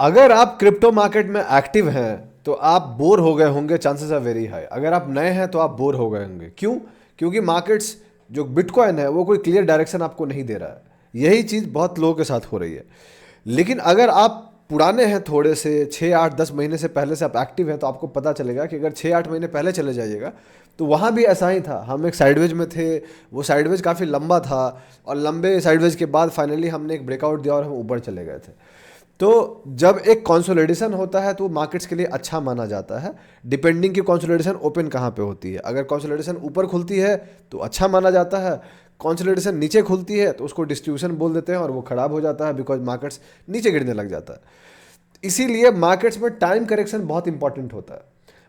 अगर आप crypto market में एक्टिव हैं तो आप बोर हो गए होंगे, चांसेस आर वेरी हाई। अगर आप नए हैं तो आप बोर हो गए होंगे। क्यों? क्योंकि मार्केट्स जो बिटकॉइन है वो कोई क्लियर डायरेक्शन आपको नहीं दे रहा है। यही चीज़ बहुत लोगों के साथ हो रही है। लेकिन अगर आप पुराने हैं, थोड़े से 6 8 10 महीने से पहले से आप एक्टिव हैं, तो आपको पता चलेगा कि अगर 6 8 महीने पहले चले जाइएगा तो वहाँ भी ऐसा ही था। हम एक साइडवेज में थे, वो साइडवेज काफ़ी लंबा था और लंबे साइडवेज के बाद फाइनली हमने एक ब्रेकआउट दिया और हम ऊपर चले गए थे। तो जब एक कंसोलिडेशन होता है तो मार्केट्स के लिए अच्छा माना जाता है, डिपेंडिंग कि कंसोलिडेशन ओपन कहाँ पे होती है। अगर कंसोलिडेशन ऊपर खुलती है तो अच्छा माना जाता है, कंसोलिडेशन नीचे खुलती है तो उसको डिस्ट्रीब्यूशन बोल देते हैं और वो खराब हो जाता है, बिकॉज मार्केट्स नीचे गिरने लग जाता है। इसीलिए मार्केट्स में टाइम करेक्शन बहुत इंपॉर्टेंट होता है।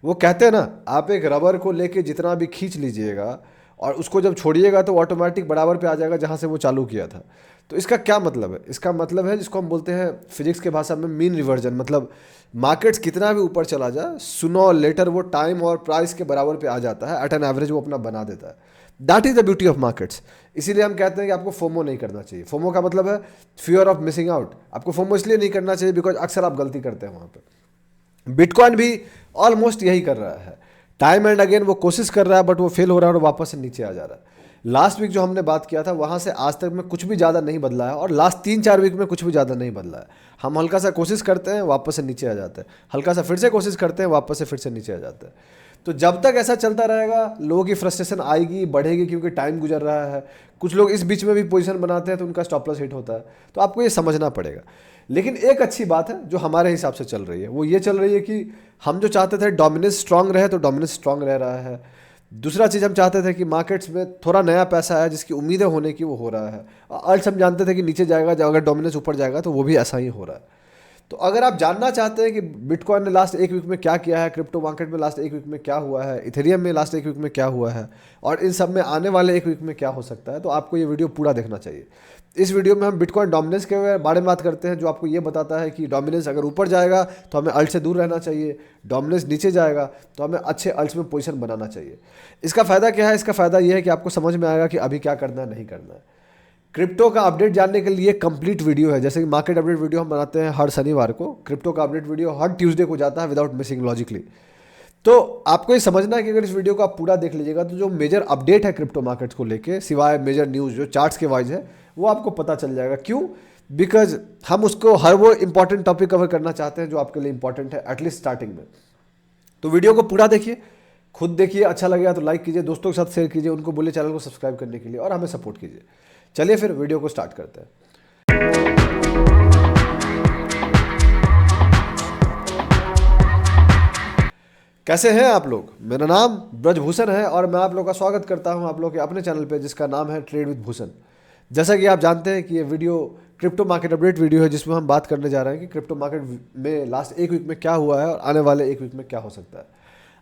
वो कहते हैं ना, आप एक रबर को लेके जितना भी खींच लीजिएगा और उसको जब छोड़िएगा तो ऑटोमेटिक बराबर पे आ जाएगा जहाँ से वो चालू किया था। तो इसका क्या मतलब है? इसका मतलब है जिसको हम बोलते हैं फिजिक्स के भाषा में मीन रिवर्जन। मतलब मार्केट्स कितना भी ऊपर चला जाए, सुनो और लेटर वो टाइम और प्राइस के बराबर पे आ जाता है। एट एन एवरेज वो अपना बना देता है। That is the beauty of markets. इसीलिए हम कहते हैं कि आपको फोमो नहीं करना चाहिए। फोमो का मतलब है फियर ऑफ मिसिंग आउट। आपको फोमो इसलिए नहीं करना चाहिए बिकॉज अक्सर आप गलती करते हैं वहाँ पे। बिटकॉइन भी ऑलमोस्ट यही कर रहा है। टाइम एंड अगेन वो कोशिश कर रहा है बट वो फेल हो रहा है और वापस से नीचे आ जा रहा है। लास्ट वीक जो हमने बात किया था वहाँ से आज तक में कुछ भी ज़्यादा नहीं बदला है और लास्ट 3 4 वीक में कुछ भी ज़्यादा नहीं बदला है। हम हल्का सा कोशिश करते हैं, वापस से नीचे आ जाते हैं, हल्का सा फिर से कोशिश करते हैं, वापस से फिर से नीचे आ जाते हैं। तो जब तक ऐसा चलता रहेगा लोगों की फ्रस्ट्रेशन आएगी, बढ़ेगी, क्योंकि टाइम गुजर रहा है। कुछ लोग इस बीच में भी पोजीशन बनाते हैं तो उनका स्टॉप लॉस हिट होता है। तो आपको ये समझना पड़ेगा। लेकिन एक अच्छी बात है जो हमारे हिसाब से चल रही है, वो ये चल रही है कि हम जो चाहते थे डोमिनेंस स्ट्रांग रहे तो डोमिनेंस स्ट्रांग रह रहा है। दूसरा चीज़ हम चाहते थे कि मार्केट्स में थोड़ा नया पैसा है जिसकी उम्मीदें होने की, वो हो रहा है। और अल्ट हम जानते थे कि नीचे जाएगा, जब अगर डोमिनेंस ऊपर जाएगा तो वो भी ऐसा ही हो रहा है। तो अगर आप जानना चाहते हैं कि बिटकॉइन ने लास्ट एक वीक में क्या किया है, क्रिप्टो मार्केट में लास्ट एक वीक में क्या हुआ है, इथेरियम में लास्ट एक वीक में क्या हुआ है और इन सब में आने वाले एक वीक में क्या हो सकता है, तो आपको ये वीडियो पूरा देखना चाहिए। इस वीडियो में हम बिटकॉइन डोमिनेंस के बारे में बात करते हैं, जो आपको ये बताता है कि डोमिनेंस अगर ऊपर जाएगा तो हमें अल्ट से दूर रहना चाहिए, डोमिनेंस नीचे जाएगा तो हमें अच्छे अल्ट्स में पोजीशन बनाना चाहिए। इसका फ़ायदा क्या है? इसका फ़ायदा ये है कि आपको समझ में आएगा कि अभी क्या करना है, नहीं करना है। क्रिप्टो का अपडेट जानने के लिए कंप्लीट वीडियो है। जैसे कि मार्केट अपडेट वीडियो हम बनाते हैं हर शनिवार को, क्रिप्टो का अपडेट वीडियो हर ट्यूसडे को जाता है विदाउट मिसिंग लॉजिकली। तो आपको ये समझना है कि अगर इस वीडियो को आप पूरा देख लीजिएगा तो जो मेजर अपडेट है क्रिप्टो मार्केट्स को लेके, सिवाय मेजर न्यूज़ जो चार्ट्स के वाइज है, वो आपको पता चल जाएगा। क्यों? बिकॉज हम उसको हर वो इंपॉर्टेंट टॉपिक कवर करना चाहते हैं जो आपके लिए इंपॉर्टेंट है, एटलीस्ट स्टार्टिंग में। तो वीडियो को पूरा देखिए, खुद देखिए, अच्छा लगेगा तो लाइक कीजिए, दोस्तों के साथ शेयर कीजिए, उनको बोलिए चैनल को सब्सक्राइब करने के लिए और हमें सपोर्ट कीजिए। चलिए फिर वीडियो को स्टार्ट करते हैं। कैसे हैं आप लोग? मेरा नाम ब्रजभूषण है और मैं आप लोग का स्वागत करता हूं आप लोग के अपने चैनल पे जिसका नाम है ट्रेड विद भूषण। जैसा कि आप जानते हैं कि ये video crypto market update video है, जिसमें हम बात करने जा रहे हैं कि क्रिप्टो मार्केट में लास्ट एक वीक में क्या हुआ है और आने वाले एक वीक में क्या हो सकता है।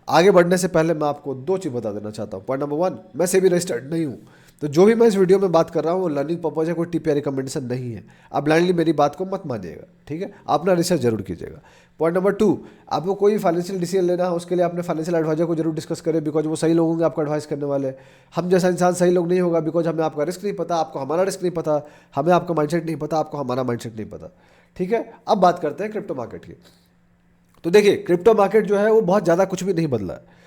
आगे बढ़ने से पहले मैं आपको दो चीज़ बता देना चाहता हूँ। पॉइंट नंबर 1, मैं सेबी रजिस्टर्ड नहीं हूँ। तो जो भी मैं इस वीडियो में बात कर रहा हूँ वो लर्निंग पर्पज है, कोई टिप या रिकमेंडेशन नहीं है। आप ब्लाइंडली मेरी बात को मत मानिएगा, ठीक है? आप अपना रिसर्च जरूर कीजिएगा। पॉइंट नंबर 2, आपको कोई फाइनेंशियल डिसीजन लेना है उसके लिए अपने फाइनेंशियल एडवाइजर को जरूर डिस्कस करें, बिकॉज वो सही लोग होंगे आपको एडवाइस करने वाले। हम जैसा इंसान सही लोग नहीं होगा, बिकॉज हमें आपका रिस्क नहीं पता, आपको हमारा रिस्क नहीं पता, हमें आपका माइंडसेट नहीं पता, आपको हमारा माइंडसेट नहीं पता, ठीक है? अब बात करते हैं क्रिप्टो मार्केट की। तो देखिए, क्रिप्टो मार्केट जो है वो बहुत ज़्यादा कुछ भी नहीं बदला है।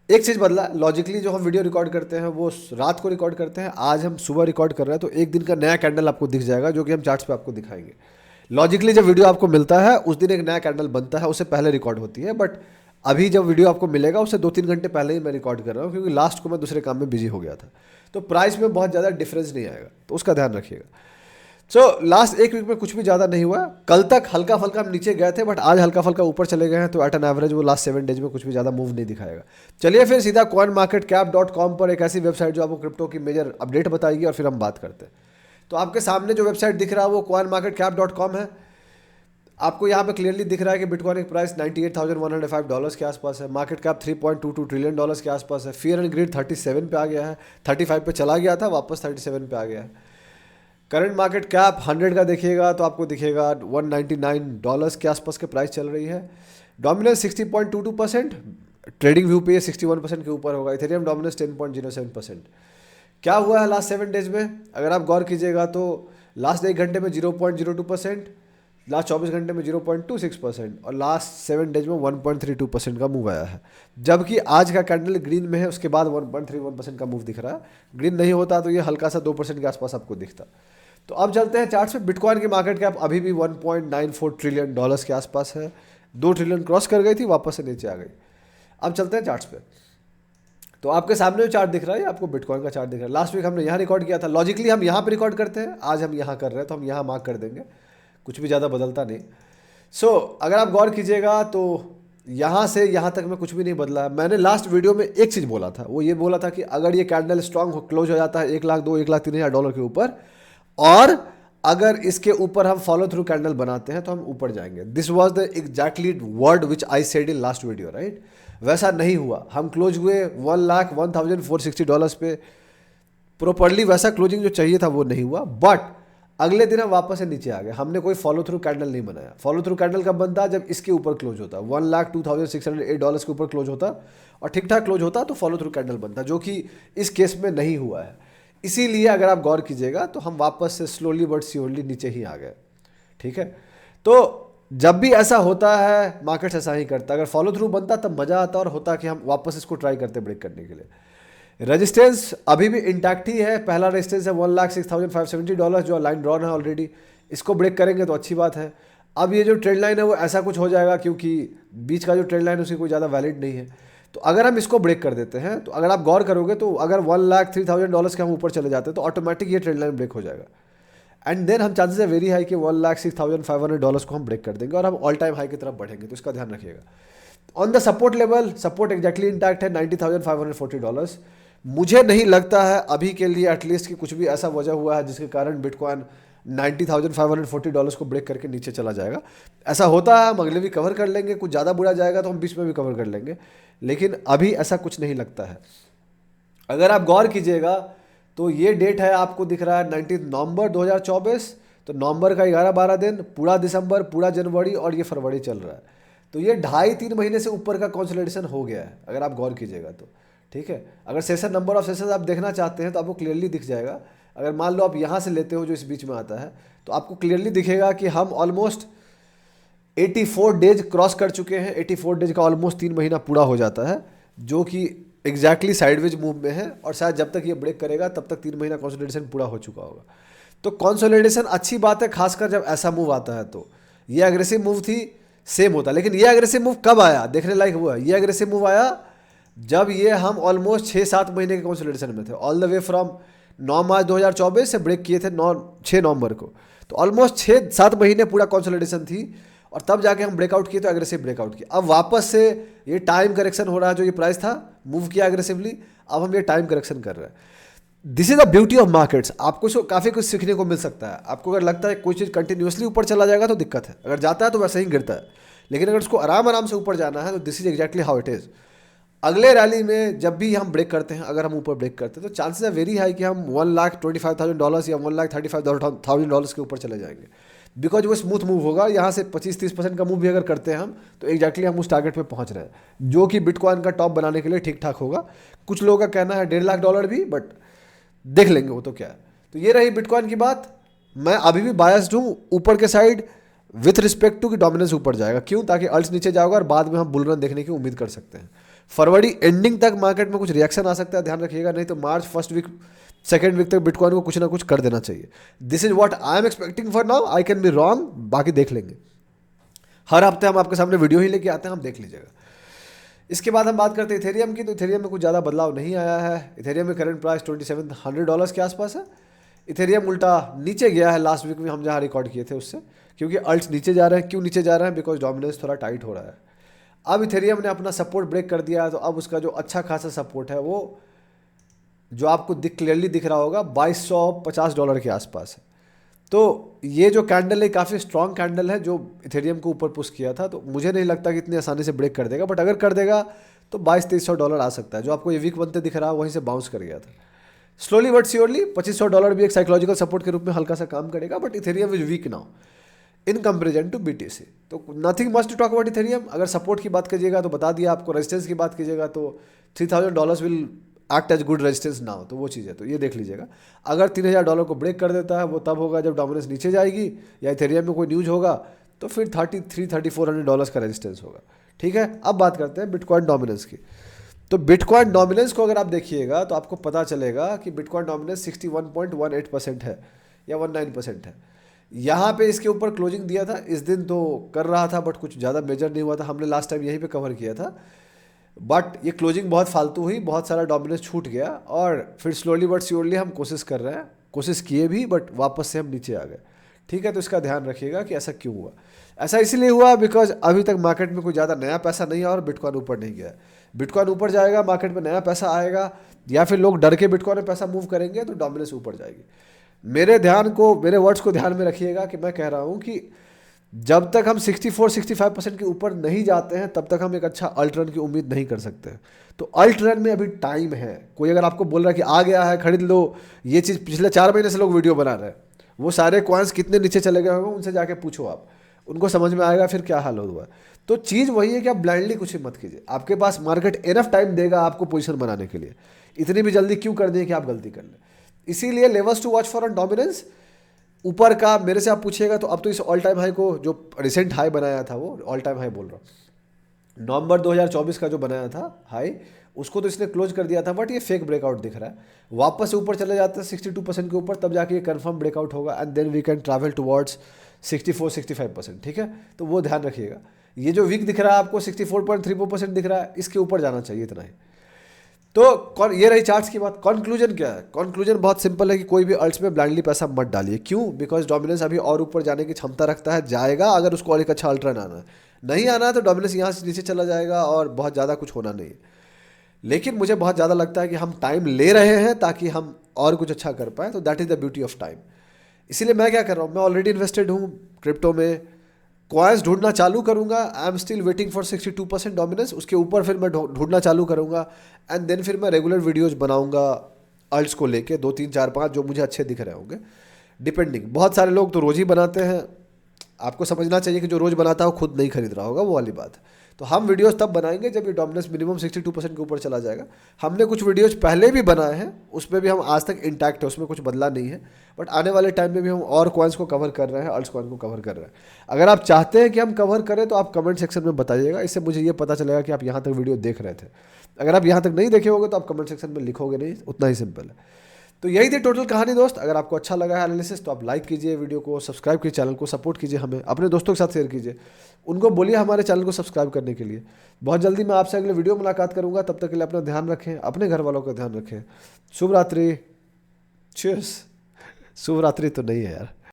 एक चीज़ बदला, लॉजिकली जो हम वीडियो रिकॉर्ड करते हैं वो रात को रिकॉर्ड करते हैं, आज हम सुबह रिकॉर्ड कर रहे हैं, तो एक दिन का नया कैंडल आपको दिख जाएगा जो कि हम चार्ट्स पे आपको दिखाएंगे। लॉजिकली जब वीडियो आपको मिलता है उस दिन एक नया कैंडल बनता है, उससे पहले रिकॉर्ड होती है। बट अभी जब वीडियो आपको मिलेगा उससे 2 3 घंटे पहले ही मैं रिकॉर्ड कर रहा हूँ, क्योंकि लास्ट को मैं दूसरे काम में बिजी हो गया था। तो प्राइस में बहुत ज़्यादा डिफरेंस नहीं आएगा, तो उसका ध्यान रखिएगा। लास्ट एक वीक में कुछ भी ज़्यादा नहीं हुआ। कल तक हल्का फल्का हम नीचे गए थे बट आज हल्का फल्का ऊपर चले गए हैं, तो एट एन एवरेज वो लास्ट 7 डेज में कुछ भी ज़्यादा मूव नहीं दिखाएगा। चलिए फिर सीधा coinmarketcap.com पर, एक ऐसी वेबसाइट जो आपको क्रिप्टो की मेजर अपडेट बताएगी, और फिर हम बात करते हैं। तो आपके सामने जो वेबसाइट दिख रहा है वो coinmarketcap.com है। आपको यहाँ पे क्लियरली दिख रहा है कि बिटकॉइन की प्राइस $98,105 के आसपास है, मार्केट कैप $3.22 ट्रिलियन के आसपास है, फियर एंड ग्रीड 37 पे आ गया है, 35 पे चला गया था, वापस 37 पे आ गया है। करंट मार्केट कैप 100 का देखिएगा तो आपको दिखेगा $199 के आसपास के प्राइस चल रही है। डोमिनेंस 60.22%, ट्रेडिंग व्यू पे 61% के ऊपर होगा। Ethereum dominance 10.07%। क्या हुआ है लास्ट 7 डेज में? अगर आप गौर कीजिएगा तो लास्ट एक घंटे में 0.02%, लास्ट 24 घंटे में 0.26% और लास्ट 7 डेज में 1.32% का मूव आया है। जबकि आज का कैंडल ग्रीन में है, उसके बाद 1.31% का मूव दिख रहा है। ग्रीन नहीं होता तो ये हल्का सा 2% के आसपास आपको दिखता। तो अब चलते हैं चार्ट्स पे। बिटकॉइन की मार्केट कैप अभी भी 1.94 ट्रिलियन डॉलर्स के आसपास है। 2 ट्रिलियन क्रॉस कर गई थी, वापस से नीचे आ गई। अब चलते हैं चार्ट्स पे। तो आपके सामने जो चार्ट दिख रहा है, आपको बिटकॉइन का चार्ट दिख रहा है। लास्ट वीक हमने यहाँ रिकॉर्ड किया था, लॉजिकली हम यहाँ पे रिकॉर्ड करते हैं, आज हम यहाँ कर रहे हैं तो हम यहाँ मार्क कर देंगे, कुछ भी ज़्यादा बदलता नहीं। अगर आप गौर कीजिएगा तो यहाँ से यहाँ तक में कुछ भी नहीं बदला है। मैंने लास्ट वीडियो में एक चीज़ बोला था, वो ये बोला था कि अगर ये कैंडल स्ट्रांग क्लोज हो जाता है 1 लाख 2 1 लाख 3 हज़ार डॉलर के ऊपर, और अगर इसके ऊपर हम फॉलो थ्रू कैंडल बनाते हैं तो हम ऊपर जाएंगे। This was the exactly word which I said in last video, right. वैसा नहीं हुआ, हम क्लोज हुए 1,01,460 डॉलर्स पे प्रॉपरली। वैसा क्लोजिंग जो चाहिए था वो नहीं हुआ, बट अगले दिन हम वापस से नीचे आ गए। हमने कोई फॉलो थ्रू कैंडल नहीं बनाया। फॉलो थ्रू कैंडल कब बनता है? जब इसके ऊपर क्लोज होता, 1,02,608 डॉलर्स के ऊपर क्लोज होता और ठीक ठाक क्लोज होता तो फॉलो थ्रू कैंडल बनता, जो कि इस केस में नहीं हुआ है। इसीलिए अगर आप गौर कीजिएगा तो हम वापस से स्लोली बट श्योरली नीचे ही आ गए, ठीक है। तो जब भी ऐसा होता है मार्केट ऐसा ही करता है। अगर फॉलो थ्रू बनता तब मजा आता और होता कि हम वापस इसको ट्राई करते ब्रेक करने के लिए। रेजिस्टेंस अभी भी इंटैक्ट ही है। पहला रेजिस्टेंस है 1,06,570 डॉलर, जो लाइन ड्रॉन है ऑलरेडी। इसको ब्रेक करेंगे तो अच्छी बात है। अब ये जो ट्रेंड लाइन है वो ऐसा कुछ हो जाएगा, क्योंकि बीच का जो ट्रेंड लाइन है उसकी कोई ज़्यादा वैलिड नहीं है। तो अगर हम इसको ब्रेक कर देते हैं, तो अगर आप गौर करोगे तो अगर 1,03,000 डॉलर्स के हम ऊपर चले जाते हैं तो ऑटोमेटिक ये ट्रेंड लाइन ब्रेक हो जाएगा। एंड देन हम चांसेस है वेरी हाई कि 1,06,500 डॉलर्स को हम ब्रेक कर देंगे और हम ऑल टाइम हाई की तरफ बढ़ेंगे। तो इसका ध्यान रखिएगा। On the support level, support exactly intact है 90,540 डॉलर्स। मुझे नहीं लगता है अभी के लिए एटलीस्ट कि कुछ भी ऐसा वजह हुआ है जिसके कारण बिटकॉइन 90,540 डॉलर्स को ब्रेक करके नीचे चला जाएगा। ऐसा होता है हम अगले भी कवर कर लेंगे, कुछ ज़्यादा बुरा जाएगा तो हम बीच में भी कवर कर लेंगे, लेकिन अभी ऐसा कुछ नहीं लगता है। अगर आप गौर कीजिएगा तो ये डेट है, आपको दिख रहा है 19 नवंबर 2024। तो नवंबर का 11-12 दिन, पूरा दिसंबर, पूरा जनवरी और ये फरवरी चल रहा है। तो ये 2.5-3 महीने से ऊपर का कंसोलिडेशन हो गया है अगर आप गौर कीजिएगा तो, ठीक है। अगर सेशन नंबर ऑफ सेशन आप देखना चाहते हैं तो आपको क्लियरली दिख जाएगा। अगर मान लो आप यहाँ से लेते हो जो इस बीच में आता है, तो आपको क्लियरली दिखेगा कि हम ऑलमोस्ट 84 डेज क्रॉस कर चुके हैं। 84 डेज का ऑलमोस्ट 3 महीना पूरा हो जाता है, जो कि एग्जैक्टली साइडवेज मूव में है। और शायद जब तक ये ब्रेक करेगा तब तक 3 महीना कंसोलिडेशन पूरा हो चुका होगा। तो कंसोलिडेशन अच्छी बात है, खासकर जब ऐसा मूव आता है। तो ये एग्रेसिव मूव थी, सेम होता, लेकिन ये एग्रेसिव मूव कब आया देखने लायक हुआ। ये एग्रेसिव मूव आया जब ये हम ऑलमोस्ट 6-7 महीने के कंसोलिडेशन में थे। ऑल द वे फ्रॉम 9 मार्च 2024 से ब्रेक किए थे 6 नवंबर को। तो ऑलमोस्ट 6-7 महीने पूरा कंसोलिडेशन थी, और तब जाके हम ब्रेकआउट किए तो एग्रेसिव ब्रेकआउट किए। अब वापस से ये टाइम करेक्शन हो रहा है। जो ये प्राइस था मूव किया एग्रेसिवली, अब हम ये टाइम करेक्शन कर रहे हैं। This is the beauty of markets. आपको काफ़ी कुछ सीखने को मिल सकता है। आपको अगर लगता है कोई चीज़ कंटिन्यूसली ऊपर चला जाएगा तो दिक्कत है, अगर जाता है तो वैसे ही गिरता है। लेकिन अगर उसको आराम आराम से ऊपर जाना है तो this is exactly how it is. अगले रैली में जब भी हम ब्रेक करते हैं, अगर हम ऊपर ब्रेक करते हैं तो चांसेस है वेरी हाई कि हम 1,25,000 डॉलर्स या 1,35,000 डॉलर्स के ऊपर चले जाएंगे। बिकॉज वो स्मूथ मूव होगा। यहाँ से 25-30% का मूव भी अगर करते हैं हम, तो एग्जैक्टली हम उस टारगेट पे पहुँच रहे हैं, जो कि बिटकॉइन का टॉप बनाने के लिए ठीक ठाक होगा। कुछ लोगों का कहना है 1.5 लाख डॉलर भी, बट देख लेंगे वो तो क्या है। तो ये रही बिटकॉइन की बात। मैं अभी भी बायस्ड हूँ ऊपर के साइड विथ रिस्पेक्ट टू कि डोमिनेंस ऊपर जाएगा। क्यों? ताकि अल्ट्स नीचे जाएगा और बाद में हम बुल रन देखने की उम्मीद कर सकते हैं। फरवरी एंडिंग तक मार्केट में कुछ रिएक्शन आ सकता है, ध्यान रखिएगा। नहीं तो March first week, second week तक बिटकॉइन को कुछ ना कुछ कर देना चाहिए। This is what I am expecting for now. I can be wrong, बाकी देख लेंगे। हर हफ्ते हम आपके सामने वीडियो ही लेके आते हैं, हम देख लीजिएगा। इसके बाद हम बात करते हैं इथेरियम की। तो इथेरियम में कुछ ज़्यादा बदलाव नहीं आया है। इथेरियम में करंट प्राइस $2,700 के आसपास है। इथेरियम उल्टा नीचे गया है लास्ट वीक में हम जहाँ रिकॉर्ड किए थे उससे, क्योंकि अल्ट्स नीचे जा रहे हैं। क्यों नीचे जा रहे हैं? बिकॉज डोमिनेंस थोड़ा टाइट हो रहा है। अब इथेरियम ने अपना सपोर्ट ब्रेक कर दिया है, तो अब उसका जो अच्छा खासा सपोर्ट है वो जो आपको क्लियरली दिख रहा होगा $2,250 के आसपास है। तो ये जो कैंडल है काफ़ी स्ट्रॉन्ग कैंडल है जो इथेरियम को ऊपर पुश किया था। तो मुझे नहीं लगता कि इतनी आसानी से ब्रेक कर देगा, बट अगर कर देगा तो $2,200-300 आ सकता है। जो आपको ये वीक बनते दिख रहा है वहीं से बाउंस कर गया था। स्लोली बट श्योरली $2,500 भी एक साइकोलॉजिकल सपोर्ट के रूप में हल्का सा काम करेगा, but Ethereum is weak now in comparison to BTC। तो nothing much to talk about Ethereum. अगर सपोर्ट की बात कीजिएगा तो बता दिया आपको। रेजिस्टेंस की बात कीजिएगा तो $3,000 will act as good resistance ना हो, तो वो चीज़ है। तो ये देख लीजिएगा, अगर $3000 को ब्रेक कर देता है वो तब होगा जब डोमिनेंस नीचे जाएगी, या इथेरियम में कोई न्यूज होगा तो फिर $3300-3400 का रेजिस्टेंस होगा। ठीक है, अब बात करते हैं बिटकॉइन डोमिनेंस की। तो बिटकॉइन डोमिनेंस को अगर आप देखिएगा तो आपको पता चलेगा कि बिटकॉइन डोमिनेंस 61.18% है या 19% है। यहाँ पे इसके ऊपर क्लोजिंग दिया था, इस दिन तो कर रहा था बट कुछ ज़्यादा मेजर नहीं हुआ था, हमने लास्ट टाइम यहीं पे कवर किया था। बट ये क्लोजिंग बहुत फालतू हुई, बहुत सारा डोमिनेंस छूट गया, और फिर स्लोली बट श्योरली हम कोशिश कर रहे हैं, कोशिश किए भी बट वापस से हम नीचे आ गए। ठीक है, तो इसका ध्यान रखिएगा कि ऐसा क्यों हुआ। ऐसा इसलिए हुआ बिकॉज अभी तक मार्केट में कोई ज़्यादा नया पैसा नहीं है और बिटकॉइन ऊपर नहीं गया। बिटकॉइन ऊपर जाएगा, मार्केट में नया पैसा आएगा, या फिर लोग डर के बिटकॉइन में पैसा मूव करेंगे तो डोमिनेंस ऊपर जाएगी। मेरे वर्ड्स को ध्यान में रखिएगा कि मैं कह रहा हूँ कि जब तक हम 64-65% के ऊपर नहीं जाते हैं तब तक हम एक अच्छा अल्ट रन की उम्मीद नहीं कर सकते। तो अल्ट रन में अभी टाइम है। कोई अगर आपको बोल रहा है कि आ गया है खरीद लो, ये चीज़ पिछले 4 महीने से लोग वीडियो बना रहे हैं, वो सारे कॉइन्स कितने नीचे चले गए होंगे उनसे जाके पूछो आप, उनको समझ में आएगा फिर क्या हाल हुआ। तो चीज़ वही है कि आप ब्लाइंडली कुछ भी मत कीजिए, आपके पास मार्केट इनफ टाइम देगा आपको पोजीशन बनाने के लिए। इतनी भी जल्दी क्यों कर दें कि आप गलती कर लें। इसीलिए levels to watch for on dominance ऊपर का मेरे से आप पूछिएगा तो अब तो इस ऑल टाइम हाई को जो रिसेंट हाई बनाया था, वो ऑल टाइम हाई बोल रहा हूँ, नवंबर 2024 का जो बनाया था हाई, उसको तो इसने क्लोज कर दिया था, बट ये फेक ब्रेकआउट दिख रहा है। वापस से ऊपर चले जाते हैं 62% के ऊपर, तब जाके ये कंफर्म ब्रेकआउट होगा and then we can travel towards 64-65%। ठीक है, तो वो ध्यान रखिएगा। ये जो वीक दिख रहा है आपको 64.34% दिख रहा है, इसके ऊपर जाना चाहिए, इतना ही। तो ये रही चार्ट्स की बात। कंक्लूजन क्या है? कंक्लूजन बहुत सिंपल है कि कोई भी अल्ट्स में ब्लाइंडली पैसा मत डालिए। क्यों? बिकॉज डोमिनेंस अभी और ऊपर जाने की क्षमता रखता है, जाएगा अगर उसको और एक अच्छा अल्ट्रन आना है। नहीं आना है तो डोमिनेंस यहाँ से नीचे चला जाएगा और बहुत ज़्यादा कुछ होना नहीं है। लेकिन मुझे बहुत ज़्यादा लगता है कि हम टाइम ले रहे हैं ताकि हम और कुछ अच्छा कर पाए, तो that is the beauty of time. इसीलिए मैं क्या कर रहा हूँ, मैं ऑलरेडी इन्वेस्टेड हूँ क्रिप्टो में, कॉइन्स ढूंढना चालू करूंगा। I am still waiting for 62% dominance, उसके ऊपर फिर मैं ढूंढना चालू करूंगा एंड देन फिर मैं रेगुलर वीडियोज बनाऊंगा अल्ट्स को लेके, 2 3 4 5 जो मुझे अच्छे दिख रहे होंगे, डिपेंडिंग। बहुत सारे लोग तो रोज़ ही बनाते हैं, आपको समझना चाहिए कि जो रोज़ बनाता है वो खुद नहीं खरीद रहा होगा, वो वाली बात है। तो हम वीडियोस तब बनाएंगे जब ये डोमिनेंस मिनिमम 62% के ऊपर चला जाएगा। हमने कुछ वीडियोस पहले भी बनाए हैं, उसमें भी हम आज तक इंटैक्ट है, उसमें कुछ बदला नहीं है। बट आने वाले टाइम में भी हम और कॉइन्स को कवर कर रहे हैं, अल्ट्स कॉइन को कवर कर रहे हैं। अगर आप चाहते हैं कि हम कवर करें तो आप कमेंट सेक्शन में बताइएगा, इससे मुझे ये पता चलेगा कि आप यहाँ तक वीडियो देख रहे थे। अगर आप यहाँ तक नहीं देखे होंगे तो आप कमेंट सेक्शन में लिखोगे नहीं, उतना ही सिंपल है। तो यही थी टोटल कहानी दोस्त। अगर आपको अच्छा लगा है एनालिसिस तो आप लाइक कीजिए वीडियो को, सब्सक्राइब कीजिए चैनल को, सपोर्ट कीजिए हमें, अपने दोस्तों के साथ शेयर कीजिए, उनको बोलिए हमारे चैनल को सब्सक्राइब करने के लिए। बहुत जल्दी मैं आपसे अगले वीडियो मुलाकात करूंगा, तब तक के लिए अपना ध्यान रखें, अपने घर वालों का ध्यान रखें। शुभ रात्रि। चीयर्स। शुभ रात्रि तो नहीं है यार।